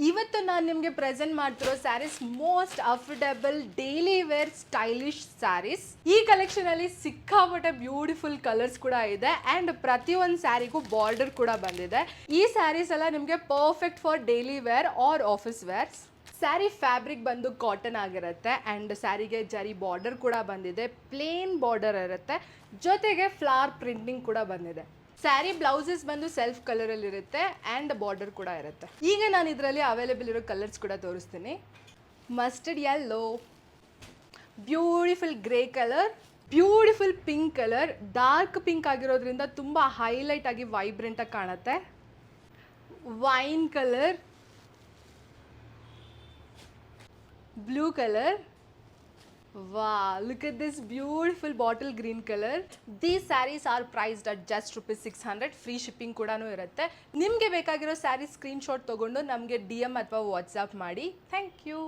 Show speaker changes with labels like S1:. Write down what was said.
S1: ಇವತ್ತು ನಾನು ನಿಮಗೆ ಪ್ರೆಸೆಂಟ್ ಮಾಡ್ತಿರೋ sarees most affordable daily wear stylish sarees. ಈ ಕಲೆಕ್ಷನ್ ಅಲ್ಲಿ ಸಿಕ್ಕಾಪಟ್ಟೆ ಬ್ಯೂಟಿಫುಲ್ ಕಲರ್ಸ್ ಕೂಡ ಇದೆ ಅಂಡ್ ಪ್ರತಿಯೊಂದು ಸ್ಯಾರಿಗೂ ಬಾರ್ಡರ್ ಕೂಡ ಬಂದಿದೆ. ಈ ಸ್ಯಾರೀಸ್ ಎಲ್ಲ ನಿಮಗೆ perfect for daily where are office wares. Sari fabric ಬಂದು ಕಾಟನ್ ಆಗಿರುತ್ತೆ ಆ್ಯಂಡ್ ಸ್ಯಾರಿಗೆ ಜರಿ ಬಾರ್ಡರ್ ಕೂಡ ಬಂದಿದೆ, ಪ್ಲೇನ್ ಬಾರ್ಡರ್ ಇರುತ್ತೆ, ಜೊತೆಗೆ ಫ್ಲವರ್ ಪ್ರಿಂಟಿಂಗ್ ಕೂಡ ಬಂದಿದೆ. ಸ್ಯಾರಿ ಬ್ಲೌಸಸ್ ಬಂದು ಸೆಲ್ಫ್ ಕಲರಲ್ಲಿ ಇರುತ್ತೆ ಆ್ಯಂಡ್ ಬಾರ್ಡರ್ ಕೂಡ ಇರುತ್ತೆ. ಈಗ ನಾನು ಇದರಲ್ಲಿ ಅವೈಲೇಬಲ್ ಇರೋ ಕಲರ್ಸ್ ಕೂಡ ತೋರಿಸ್ತೀನಿ. Mustard yellow, beautiful grey colour, beautiful pink colour, dark pink ಆಗಿರೋದ್ರಿಂದ ತುಂಬ ಹೈಲೈಟ್ ಆಗಿ ವೈಬ್ರೆಂಟಾಗಿ ಕಾಣುತ್ತೆ. Wine colour, blue color. Wow, look at this beautiful bottle green color. These sarees are priced at just ₹600. Free shipping ಕೂಡ ಇರುತ್ತೆ. ನಿಮಗೆ ಬೇಕಾಗಿರೋ sari screenshot ತೊಗೊಂಡು ನಮಗೆ DM ಅಥವಾ ವಾಟ್ಸಪ್ ಮಾಡಿ. Thank you.